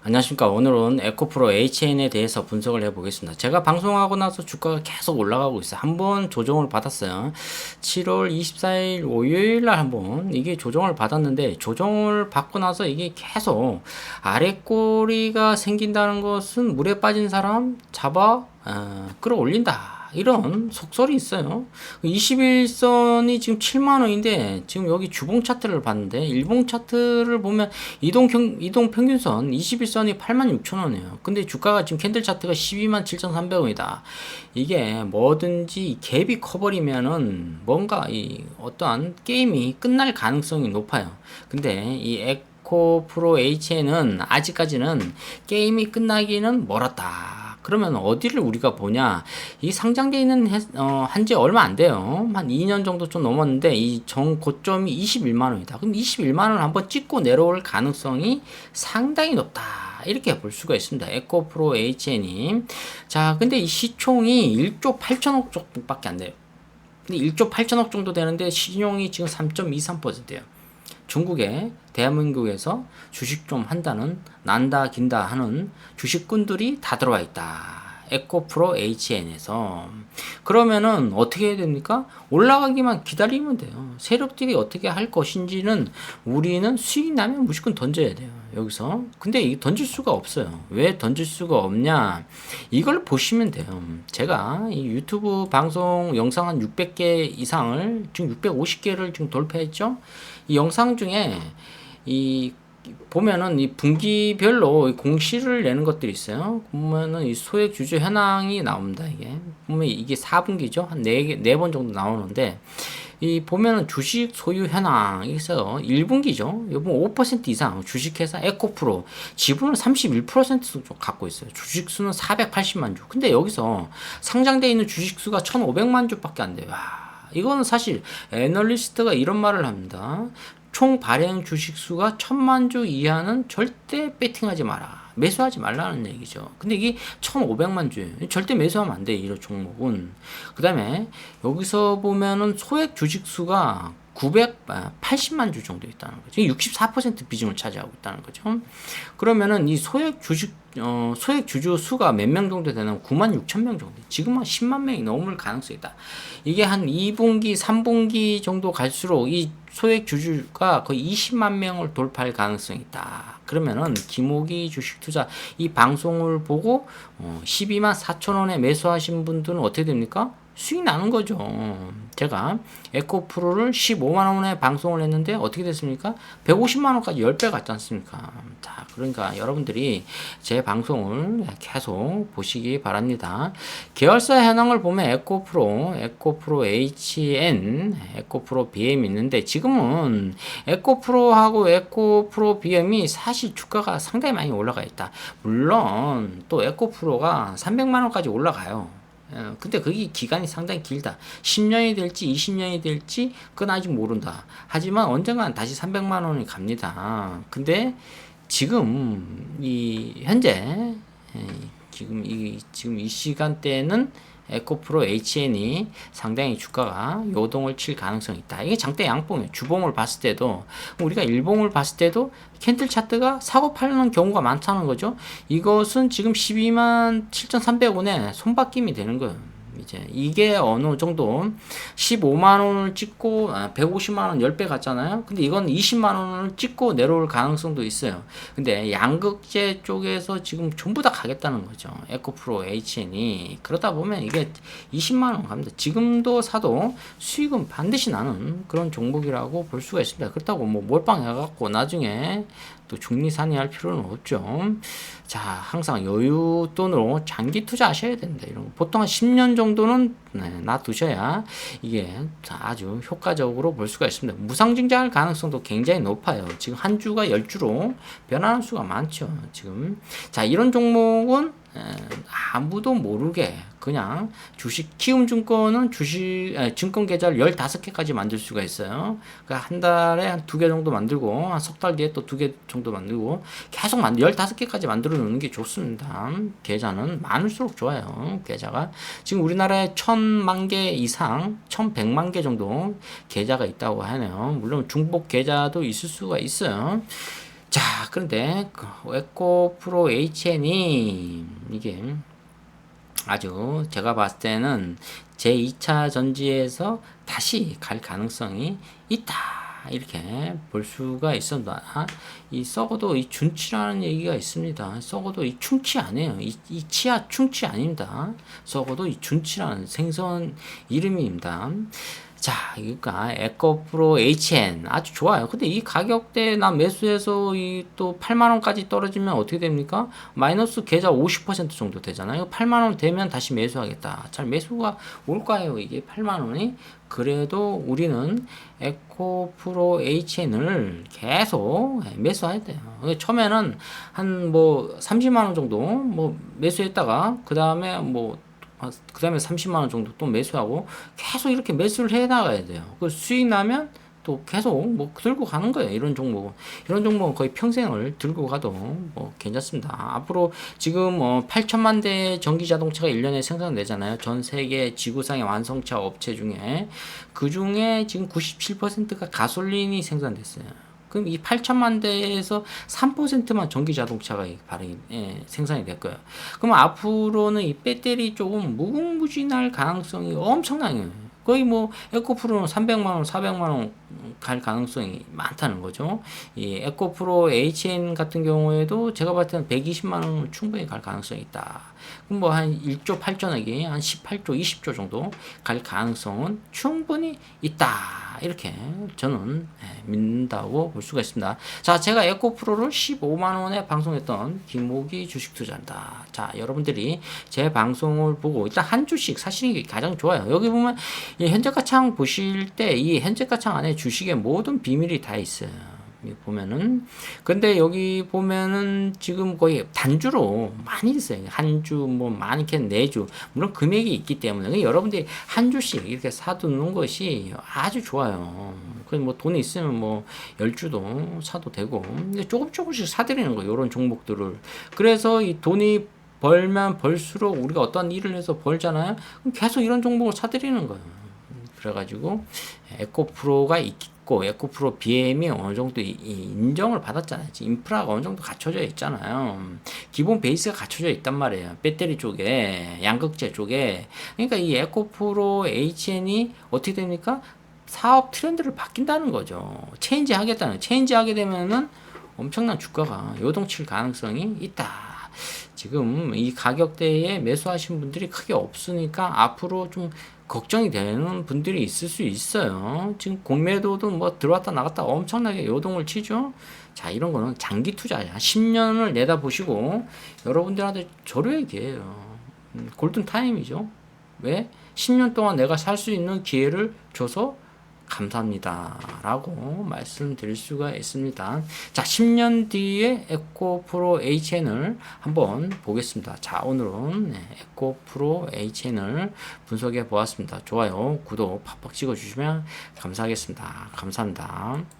안녕하십니까. 오늘은 에코프로 HN에 대해서 분석을 해보겠습니다. 제가 방송하고 나서 주가가 계속 올라가고 있어요. 한번 조정을 받았어요. 7월 24일 월요일 날 한번 이게 조정을 받았는데, 조정을 받고 나서 이게 계속 아래 꼬리가 생긴다는 것은 물에 빠진 사람 잡아 끌어올린다, 이런 속설이 있어요. 21선이 지금 7만원인데, 지금 여기 주봉 차트를 봤는데, 일봉 차트를 보면 이동 평균선 21선이 86,000원이에요. 근데 주가가 지금 캔들 차트가 127,300원이다. 이게 뭐든지 갭이 커버리면은 뭔가 이 어떠한 게임이 끝날 가능성이 높아요. 근데 이 에코프로 HN은 아직까지는 게임이 끝나기는 멀었다. 그러면 어디를 우리가 보냐? 이 상장돼 있는 한지 얼마 안 돼요. 한 2년 정도 좀 넘었는데 이 정 고점이 21만 원이다. 그럼 21만 원을 한번 찍고 내려올 가능성이 상당히 높다, 이렇게 볼 수가 있습니다. 에코프로 HN이. 자, 근데 이 시총이 1조 8천억 정도밖에 안 돼요. 근데 1조 8천억 정도 되는데 신용이 지금 3.23%예요. 중국에 대한민국에서 주식 좀 한다는, 난다 긴다 하는 주식꾼들이 다 들어와 있다. 에코프로 HN에서. 그러면은 어떻게 해야 됩니까? 올라가기만 기다리면 돼요. 세력들이 어떻게 할 것인지는 우리는 수익 나면 무조건 던져야 돼요. 여기서. 근데 이 던질 수가 없어요. 왜 던질 수가 없냐? 이걸 보시면 돼요. 제가 이 유튜브 방송 영상 한 600개 이상을, 지금 650개를 지금 돌파했죠? 이 영상 중에 이 보면은 이 분기별로 공시를 내는 것들이 있어요. 보면은 이 소액 주주 현황이 나옵니다. 이게 보면 이게 4분기죠. 한 4번 정도 나오는데, 이 보면은 주식 소유 현황이 있어요. 1분기죠. 요번 5% 이상 주식회사 에코프로 지분을 31% 갖고 있어요. 주식수는 480만 주. 근데 여기서 상장되어 있는 주식수가 1,500만 주밖에 안 돼요. 이거는 사실 애널리스트가 이런 말을 합니다. 총 발행 주식수가 1,000만 주 이하는 절대 배팅하지 마라, 매수하지 말라는 얘기죠. 근데 이게 1,500만 주예요. 절대 매수하면 안 돼, 이런 종목은. 그 다음에 여기서 보면은 소액 주식수가 980만 주 정도 있다는 거죠. 64% 비중을 차지하고 있다는 거죠. 그러면은 이 소액 주주 수가 몇 명 정도 되냐면 9만 6천 명 정도. 지금 한 10만 명이 넘을 가능성이 있다. 이게 한 2분기, 3분기 정도 갈수록 이 소액 주주가 거의 20만 명을 돌파할 가능성이 있다. 그러면은 김호기 주식 투자 이 방송을 보고 12만 4천 원에 매수하신 분들은 어떻게 됩니까? 수익 나는 거죠. 제가 에코프로를 15만 원에 방송을 했는데 어떻게 됐습니까? 150만 원까지 10배 갔지 않습니까? 자, 그러니까 여러분들이 제 방송을 계속 보시기 바랍니다. 계열사 현황을 보면 에코프로 HN, 에코프로 BM 있는데, 지금은 에코프로하고 에코프로 BM이 사실 주가가 상당히 많이 올라가 있다. 물론 또 에코프로가 300만 원까지 올라가요. 근데 그게 기간이 상당히 길다. 10년이 될지 20년이 될지 그건 아직 모른다. 하지만 언젠간 다시 300만 원이 갑니다. 근데 지금 이 현재 지금 이 시간대에는 에코프로 HN이 상당히 주가가 요동을 칠 가능성이 있다. 이게 장대 양봉이에요. 주봉을 봤을 때도, 우리가 일봉을 봤을 때도 캔들 차트가 사고 팔는 경우가 많다는 거죠. 이것은 지금 12만 7,300원에 손바뀜이 되는 거예요. 이제 이게 어느 정도 15만 원을 찍고 150만 원 10배 갔잖아요. 근데 이건 20만 원을 찍고 내려올 가능성도 있어요. 근데 양극재 쪽에서 지금 전부 다 가겠다는 거죠. 에코프로 HN이. 그러다 보면 이게 20만 원 갑니다. 지금도 사도 수익은 반드시 나는 그런 종목이라고 볼 수가 있습니다. 그렇다고 뭐 몰빵해갖고 나중에 또 중리산이할 필요는 없죠. 자, 항상 여윳돈으로 장기 투자하셔야 됩니다. 이런 거. 보통 한 10년 정도는 놔두셔야 이게 아주 효과적으로 볼 수가 있습니다. 무상증자할 가능성도 굉장히 높아요. 지금 한 주가 10주로 변하는 수가 많죠. 지금. 자, 이런 종목은 아무도 모르게 그냥 주식 키움증권은 증권 계좌를 15개까지 만들 수가 있어요. 그러니까 한 달에 한 2개 정도 만들고 한 석 달 뒤에 또 2개 정도 만들고 계속 15개까지 만들어 놓는 게 좋습니다. 계좌는 많을수록 좋아요. 계좌가 지금 우리나라에 1,000만 개 이상 1,100만 개 정도 계좌가 있다고 하네요. 물론 중복 계좌도 있을 수가 있어요. 자, 그런데 그 에코프로 HN이 이게 아주 제가 봤을 때는 제2차 전지에서 다시 갈 가능성이 있다. 이렇게 볼 수가 있습니다. 이 썩어도 이 준치라는 얘기가 있습니다. 썩어도 이 충치 아니에요. 이 치아 충치 아닙니다. 썩어도 이 준치라는 생선 이름입니다. 자, 그러니까 에코프로 HN 아주 좋아요. 근데 이 가격대에 나 매수해서 이 또 8만 원까지 떨어지면 어떻게 됩니까? 마이너스 계좌 50% 정도 되잖아요. 8만 원 되면 다시 매수하겠다. 잘 매수가 올까요? 이게 8만 원이? 그래도 우리는 에코프로 HN을 계속 매수해야 돼요. 처음에는 한 뭐 30만 원 정도 뭐 매수했다가 그 다음에 30만 원 정도 또 매수하고 계속 이렇게 매수를 해 나가야 돼요. 그 수익 나면 또 계속 뭐 들고 가는 거예요. 이런 종목은 거의 평생을 들고 가도 뭐 괜찮습니다. 앞으로 지금 8천만 대 전기 자동차가 1년에 생산되잖아요. 전 세계 지구상의 완성차 업체 중에 그 중에 지금 97%가 가솔린이 생산됐어요. 그럼 이 8천만 대에서 3%만 전기 자동차가 생산이 될 거예요. 그럼 앞으로는 이 배터리 조금 무궁무진할 가능성이 엄청나요. 거의 뭐 에코프로는 300만 원, 400만 원 갈 가능성이 많다는 거죠. 이 에코프로 HN 같은 경우에도 제가 봤을 때는 120만 원 충분히 갈 가능성이 있다. 그럼 뭐 한 1조 8천억이 한 18조, 20조 정도 갈 가능성은 충분히 있다. 이렇게 저는 믿는다고 볼 수가 있습니다. 자, 제가 에코프로를 15만 원에 방송했던 김목이 주식 투자한다. 자, 여러분들이 제 방송을 보고 일단 한 주씩 사시는 게 가장 좋아요. 여기 보면 이 현재가창 보실 때 이 현재가창 안에 주식의 모든 비밀이 다 있어요. 보면은 근데 여기 보면은 지금 거의 단주로 많이 있어요. 한 주 뭐 많게는 4주 물론 금액이 있기 때문에 여러분들이 한 주씩 이렇게 사두는 것이 아주 좋아요. 뭐 돈이 있으면 뭐 10주도 사도 되고 근데 조금씩 사들이는 거예요. 이런 종목들을. 그래서 이 돈이 벌면 벌수록 우리가 어떤 일을 해서 벌잖아요. 그럼 계속 이런 종목을 사들이는 거예요. 그래가지고 에코프로가 있고 에코프로 BM이 어느 정도 인정을 받았잖아요. 인프라가 어느 정도 갖춰져 있잖아요. 기본 베이스가 갖춰져 있단 말이에요. 배터리 쪽에 양극재 쪽에. 그러니까 이 에코프로 HN이 어떻게 됩니까? 사업 트렌드를 바뀐다는 거죠. 체인지 하게 되면은 엄청난 주가가 요동칠 가능성이 있다. 지금 이 가격대에 매수하신 분들이 크게 없으니까 앞으로 좀 걱정이 되는 분들이 있을 수 있어요. 지금 공매도도 뭐 들어왔다 나갔다 엄청나게 요동을 치죠. 자, 이런 거는 장기 투자야. 10년을 내다보시고 여러분들한테 저로 얘기해요. 골든 타임이죠. 왜? 10년 동안 내가 살 수 있는 기회를 줘서 감사합니다. 라고 말씀드릴 수가 있습니다. 자, 10년 뒤에 에코프로 HN을 한번 보겠습니다. 자, 오늘은 에코프로 HN을 분석해 보았습니다. 좋아요, 구독 팍팍 찍어주시면 감사하겠습니다. 감사합니다.